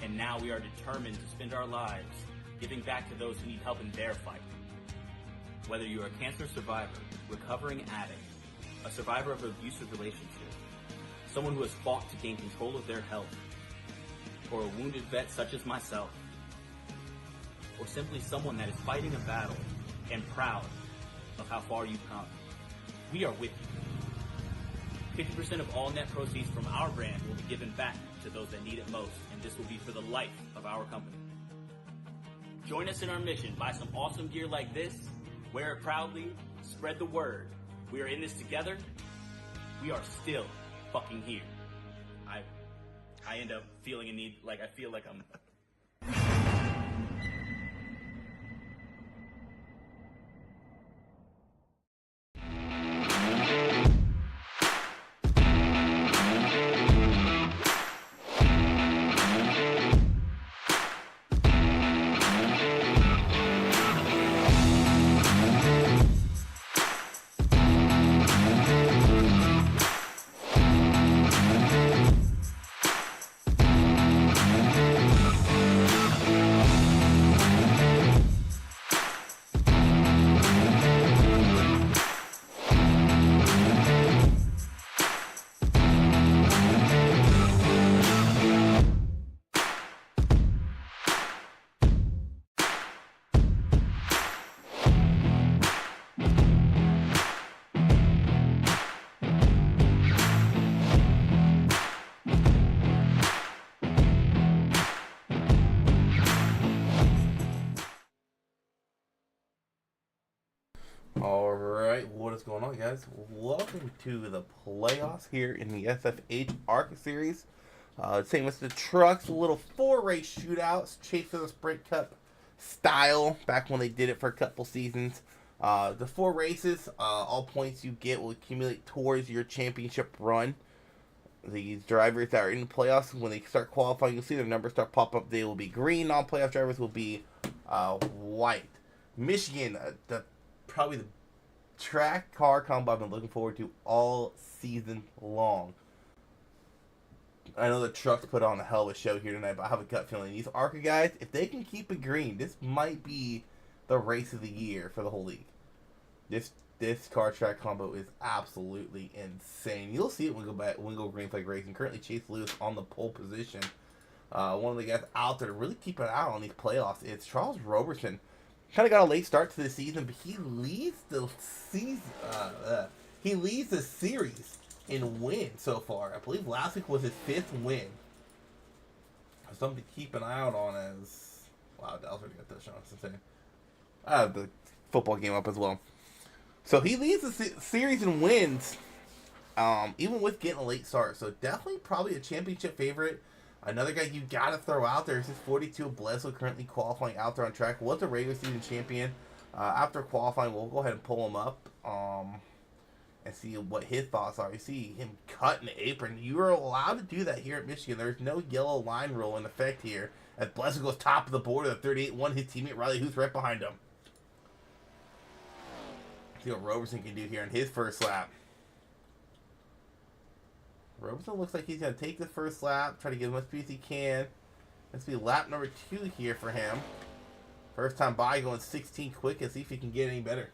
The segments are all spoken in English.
and now we are determined to spend our lives giving back to those who need help in their fight. Whether you're a cancer survivor, recovering addict, a survivor of an abusive relationship, someone who has fought to gain control of their health, or a wounded vet such as myself, or simply someone that is fighting a battle and proud of how far you've come, we are with you. 50% of all net proceeds from our brand will be given back to those that need it most, and this will be for the life of our company. Join us in our mission. Buy some awesome gear like this, wear it proudly, spread the word. We are in this together. We are still fucking here. I end up feeling a need, like I feel like I'm... Alright, what is going on, guys? Welcome to the playoffs here in the SFH Arca series. Same as the trucks, a little 4-race shootouts, Chase for the Sprint Cup style, back when they did it for a couple seasons. The 4 races, all points you get will accumulate towards your championship run. These drivers that are in the playoffs, when they start qualifying, you'll see their numbers start pop up. They will be green. Non-playoff drivers will be white. Michigan, probably the track car combo I've been looking forward to all season long. I know the trucks put on a hell of a show here tonight, but I have a gut feeling these Arca guys, if they can keep it green, this might be the race of the year for the whole league. This car track combo is absolutely insane. You'll see it when we go green flag racing. Currently, Chase Lewis on the pole position. One of the guys out there to really keep an eye on these playoffs. It's Charles Roberson. Kind of got a late start to the season, but he leads the season. He leads the series in wins so far. I believe last week was his 5th win. Something to keep an eye out on as... Wow, Dallas already got touchdown. That's insane. I have the football game up as well. So he leads the series in wins, even with getting a late start. So definitely probably a championship favorite. Another guy you got to throw out there is his 42 Bledsoe, currently qualifying out there on track. Was a regular season champion. After qualifying, we'll go ahead and pull him up and see what his thoughts are. You see him cutting the apron. You are allowed to do that here at Michigan. There's no yellow line rule in effect here. As Bledsoe goes top of the board at 38-1, his teammate Riley Hooth right behind him. See what Roberson can do here in his first lap. Roberson looks like he's going to take the first lap, try to get as much speed as he can. This will be lap number 2 here for him. First time by, going 16 quick, and see if he can get any better.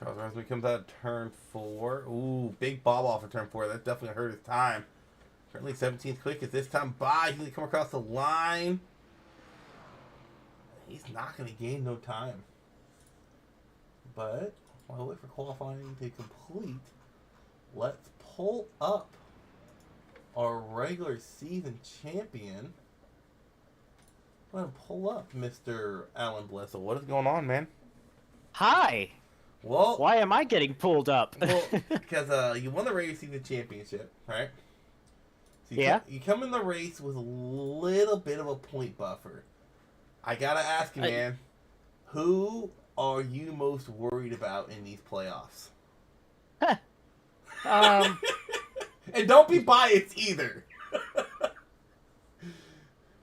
Charles Roberson comes out of turn 4. Ooh, big bob off of turn 4. That definitely hurt his time. Currently 17th quickest. This time by, he's going to come across the line. He's not going to gain no time. But while I wait for qualifying to complete, let's pull up our regular season champion. I'm going to pull up Mr. Alan Bledsoe. What is going on, man? Hi. Well, why am I getting pulled up? Well, because you won the regular season championship, right? So you come in the race with a little bit of a point buffer. I gotta ask you, man, who are you most worried about in these playoffs? And don't be biased either.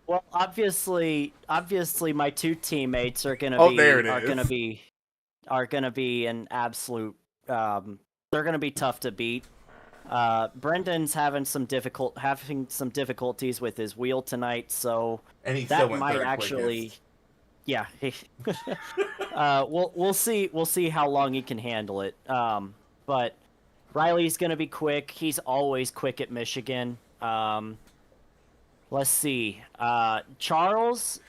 Well, obviously, my two teammates are gonna There it are gonna be an absolute. They're gonna be tough to beat. Brendan's having some difficulties with his wheel tonight, so And he that still went might third actually. quickest. Yeah. We'll see how long he can handle it. But Riley's gonna be quick. He's always quick at Michigan. Let's see. Charles,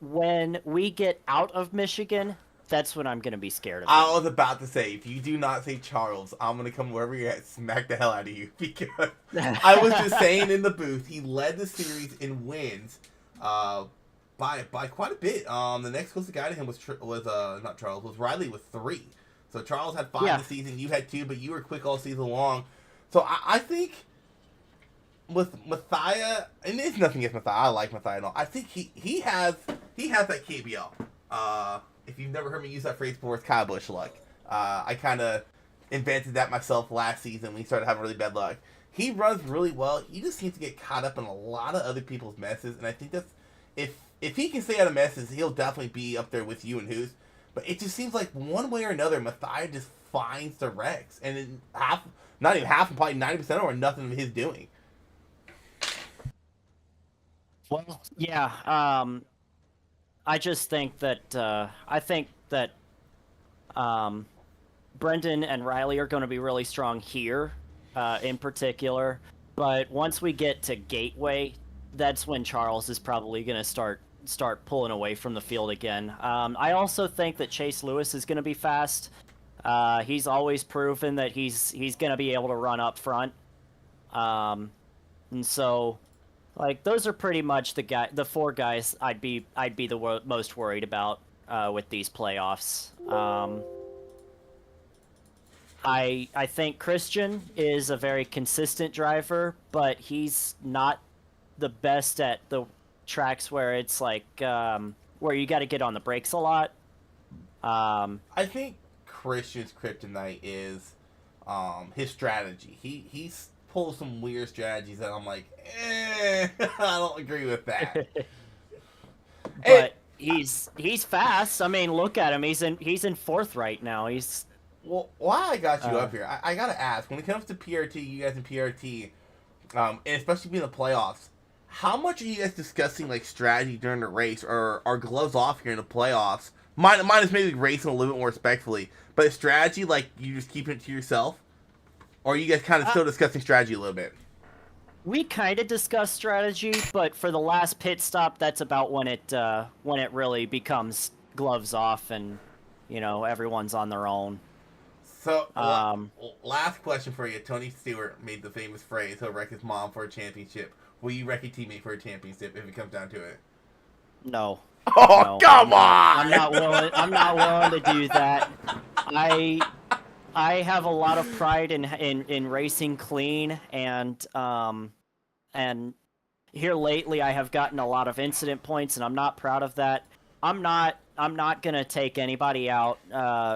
when we get out of Michigan, that's when I'm gonna be scared of him. I was about to say, if you do not say Charles, I'm gonna come wherever you're at, smack the hell out of you. Because I was just saying in the booth, he led the series in wins, by quite a bit. The next closest guy to him was not Charles, was Riley with 3. So Charles had 5 this season, you had 2, but you were quick all season long. So I think with Mathia, and there's nothing against Mathia, I like Mathia and all. I think he has that KBL. If you've never heard me use that phrase before, it's Kyle Busch luck. I kind of invented that myself last season when he started having really bad luck. He runs really well. He just seems to get caught up in a lot of other people's messes, and I think that's if he can stay out of messes, he'll definitely be up there with you and Who's. But it just seems like one way or another, Mathia just finds the wrecks, and not even half, probably 90% of them are nothing of his doing. Well, yeah. I just think that Brendan and Riley are going to be really strong here, in particular. But once we get to Gateway, that's when Charles is probably going to start pulling away from the field again. I also think that Chase Lewis is going to be fast. He's always proven that he's going to be able to run up front. And so, like, those are pretty much the 4 guys I'd be the most worried about with these playoffs. I think Christian is a very consistent driver, but he's not the best at the tracks where it's like where you got to get on the brakes a lot. I think Christian's kryptonite is his strategy. He's pulls some weird strategies that I'm like, I don't agree with that. But he's fast. I mean, look at him. He's in 4th right now. Well, while I got you up here, I gotta ask, when it comes to PRT, you guys in PRT, and especially being the playoffs, how much are you guys discussing like strategy during the race, or are gloves off here in the playoffs? Minus maybe racing a little bit more respectfully, but strategy, like, you just keeping it to yourself? Or are you guys kind of still discussing strategy a little bit? We kind of discuss strategy, but for the last pit stop, that's about when it really becomes gloves off and, everyone's on their own. So, last question for you. Tony Stewart made the famous phrase, he'll wreck his mom for a championship. Will you wreck your teammate for a championship if it comes down to it? No. Oh, no, come on! I'm not willing to do that. I have a lot of pride in racing clean, and here lately I have gotten a lot of incident points, and I'm not proud of that. I'm not gonna take anybody out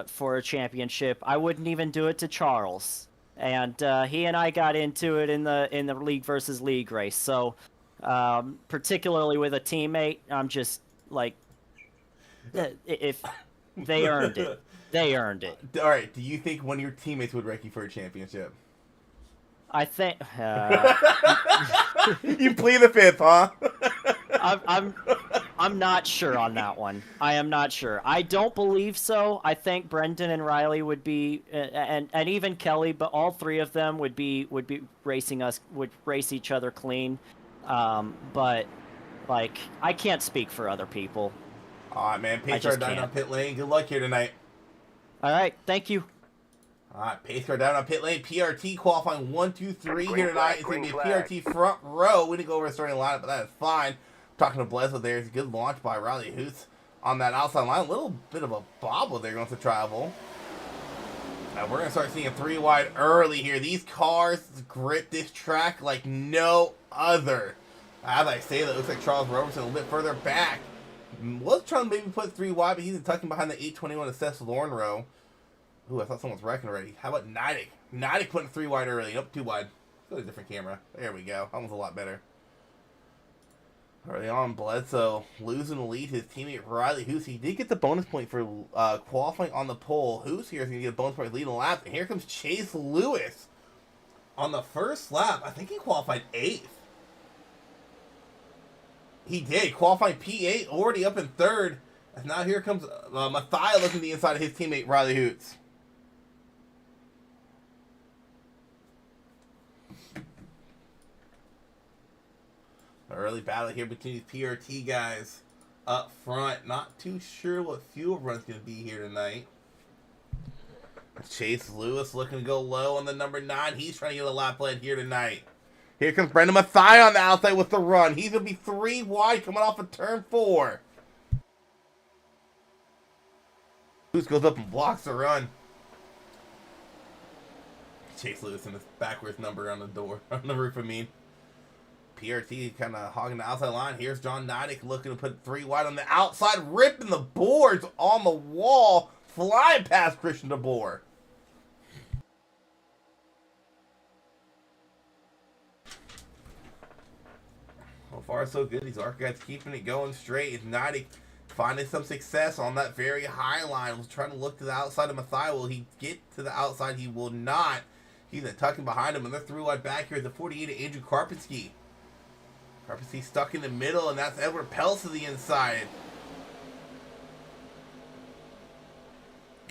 for a championship. I wouldn't even do it to Charles, and he and I got into it in the league versus league race. So particularly with a teammate, I'm just like, if they earned it. They earned it. All right. Do you think one of your teammates would wreck you for a championship? I think. You plead the fifth, huh? I'm not sure on that one. I am not sure. I don't believe so. I think Brendan and Riley would be, and even Kelly, but all 3 of them would be racing us, would race each other clean. But like, I can't speak for other people. All right, man. Pace car down on pit lane. Good luck here tonight. All right, thank you. All right, pace car down on pit lane. PRT qualifying 1, 2, 3 here tonight. It's going to be a PRT front row. We didn't go over the starting lineup, but that is fine. Talking to Bledsoe there. It's a good launch by Riley Hoots on that outside line. A little bit of a bobble there going to travel. And we're going to start seeing 3 wide early here. These cars grip this track like no other. As I say that, it looks like Charles Roberson a little bit further back. Was trying to maybe put 3 wide, but he's tucking behind the 821 of Seth Lauren row. Ooh, I thought someone was wrecking already. How about Nidic? Nidic putting 3 wide early. Nope, 2 wide. Go to a different camera. There we go. Almost a lot better. Early on, Bledsoe losing the lead. His teammate Riley Hoos. He did get the bonus point for qualifying on the pole. Hoos here is going to get a bonus point leading the lap. And here comes Chase Lewis on the first lap. I think he qualified 8th. He did. Qualifying P8, already up in 3rd. And now here comes Mathia looking the inside of his teammate Riley Hoots. Early battle here between these PRT guys up front. Not too sure what fuel run's going to be here tonight. Chase Lewis looking to go low on the number 9. He's trying to get a lap lead here tonight. Here comes Brendan Mathia on the outside with the run. He's going to be 3 wide coming off of turn 4. Lewis goes up and blocks the run. Chase Lewis and his backwards number on the door, on the roof, I mean. PRT kind of hogging the outside line. Here's John Nidic looking to put 3 wide on the outside, ripping the boards on the wall, flying past Christian DeBoer. So far, so good. These Arca guys keeping it going straight. It's Nidic finding some success on that very high line. Was trying to look to the outside of Mathia. Will he get to the outside? He will not. He's tucking behind him, and they're 3 wide back here at the 48 of Andrew Karpinski. Karpinski stuck in the middle, and that's Edward Peltz to the inside.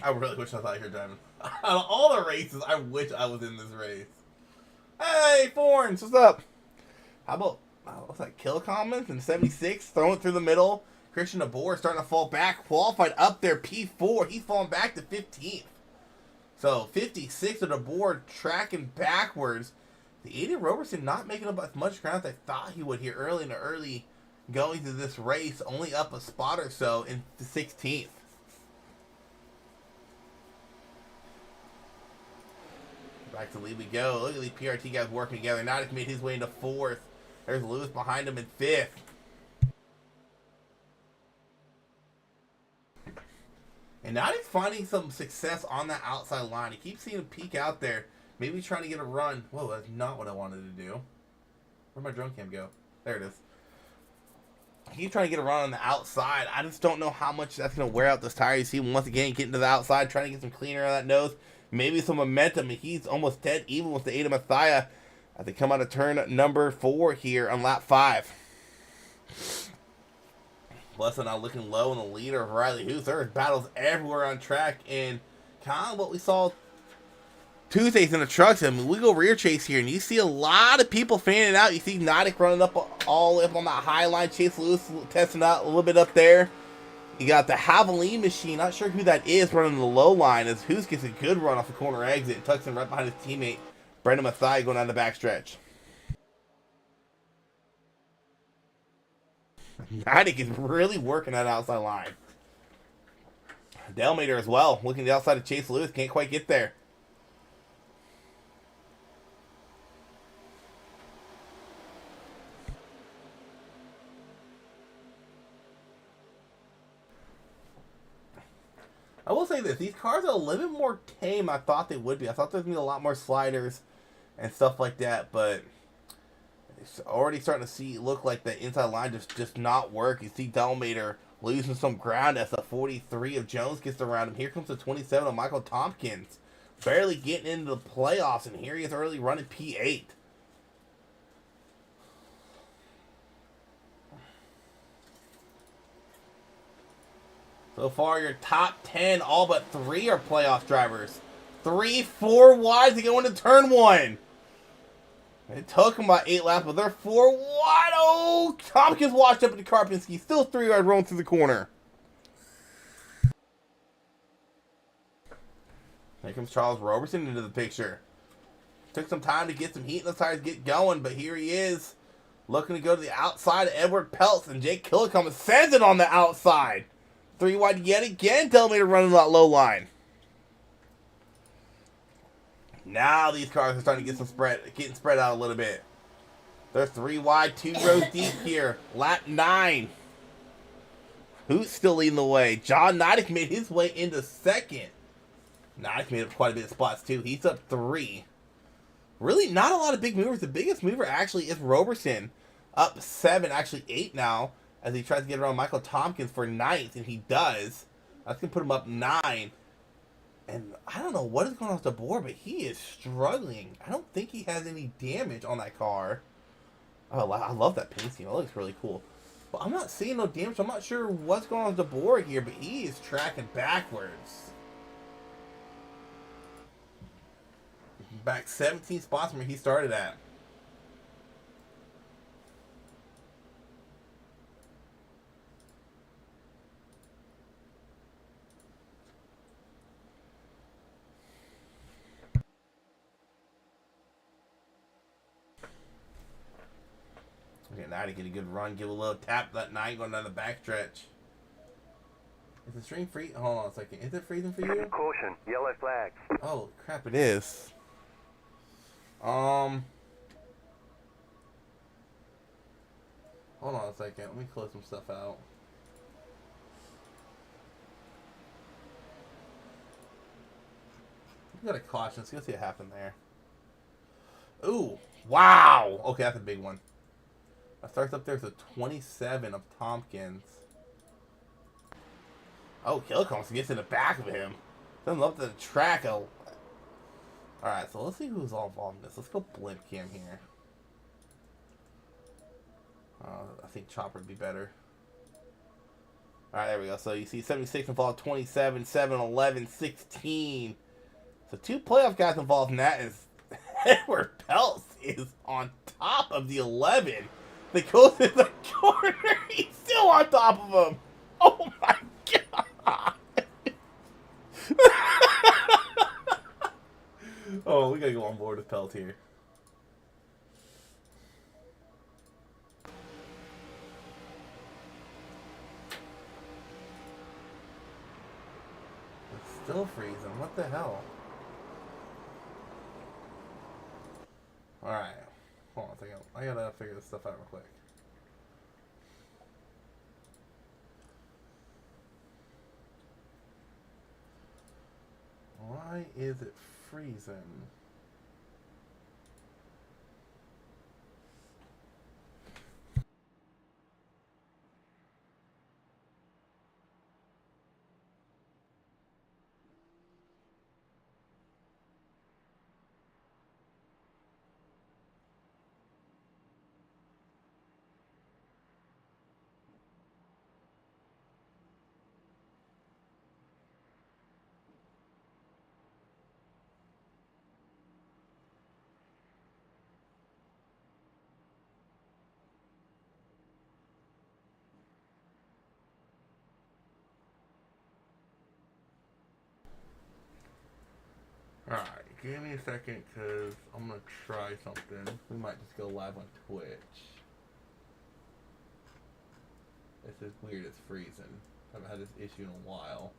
I really wish I was out here driving. Out of all the races, I wish I was in this race. Hey, Forns, what's up? How about, what's that, Kill Comments in 76, throwing it through the middle. Christian DeBoer starting to fall back, qualified up there, P4. He's falling back to 15th. So, 56 of DeBoer tracking backwards. The Aiden Roberson not making up as much ground as I thought he would here early in the early going to this race. Only up a spot or so in the 16th. Back to lead we go. Look at these PRT guys working together. Nidic made his way into 4th. There's Lewis behind him in 5th. And Nidic's finding some success on that outside line. He keeps seeing him peek out there. Maybe trying to get a run. Whoa, that's not what I wanted to do. Where'd my drone cam go? There it is. He's trying to get a run on the outside. I just don't know how much that's going to wear out this tire. You see him once again getting to the outside, trying to get some cleaner on that nose. Maybe some momentum. And he's almost dead even with the Aiden Mathia as they come out of turn number 4 here on lap 5. Blessing now looking low in the leader of Riley Hoos. There's battles everywhere on track. And kind of what we saw Tuesdays in the trucks. I mean, we go rear chase here, and you see a lot of people fanning out. You see Nidic running up all up on that high line. Chase Lewis testing out a little bit up there. You got the Javelin machine. Not sure who that is running the low line as Hoos gets a good run off the corner exit and tucks in right behind his teammate Brendan Mathia going down the backstretch. Nidic is really working that outside line. Delmater as well, looking at the outside of Chase Lewis. Can't quite get there. I will say this, these cars are a little bit more tame than I thought they would be. I thought there was going to be a lot more sliders and stuff like that, but it's already starting to look like the inside line just not work. You see Delmater losing some ground as the 43 of Jones gets around him. Here comes the 27 of Michael Tompkins, barely getting into the playoffs, and here he is early running P8. So far, your top 10, all but 3 are playoff drivers. 3, 4 wide to go into turn 1. It took him about 8 laps, but they're 4 wide. Oh, Tompkins washed up into Karpinski. Still 3 yard rolling through the corner. Here comes Charles Roberson into the picture. Took some time to get some heat in the tires, get going, but here he is. Looking to go to the outside of Edward Peltz, and Jake Killicum sends it on the outside. 3 wide yet again. Delmater running that low line. Now these cars are starting to get getting spread out a little bit. They're 3 wide, 2 rows deep here. Lap 9. Who's still leading the way? John Nidek made his way into second. Nidek made up quite a bit of spots, too. He's up 3. Really not a lot of big movers. The biggest mover actually is Roberson. Up 7, actually 8 now, as he tries to get around Michael Tompkins for 9th, and he does. That's going to put him up 9. And I don't know what is going on with the board, but he is struggling. I don't think he has any damage on that car. Oh, I love that paint scheme. It looks really cool. But I'm not seeing no damage. I'm not sure what's going on with the board here, but he is tracking backwards. Back 17 spots from where he started at. Okay, now to get a good run, give a little tap that 9 going down the backstretch. Is the stream free? Hold on a second. Is it freezing for you? Caution, yellow flags. Oh crap! It is. Hold on a second. Let me close some stuff out. We got a caution. Let's go see what happened there. Ooh! Wow! Okay, that's a big one. That starts up there to 27 of Tompkins. Oh, Kilcombs gets in the back of him. Doesn't love the track. Oh. Alright, so let's see who's all involved in this. Let's go blimp cam here. I think Chopper would be better. Alright, there we go. So you see 76 involved, 27, 7, 11, 16. So 2 playoff guys involved in that is Edward Peltz is on top of the 11. They go to the corner. He's still on top of him. Oh my god. Oh, we gotta go on board with Peltz here. It's still freezing. What the hell? Alright. Hold on a second. I gotta figure this stuff out real quick. Why is it freezing? Alright, give me a second because I'm going to try something. We might just go live on Twitch. This is weird, it's freezing. I haven't had this issue in a while.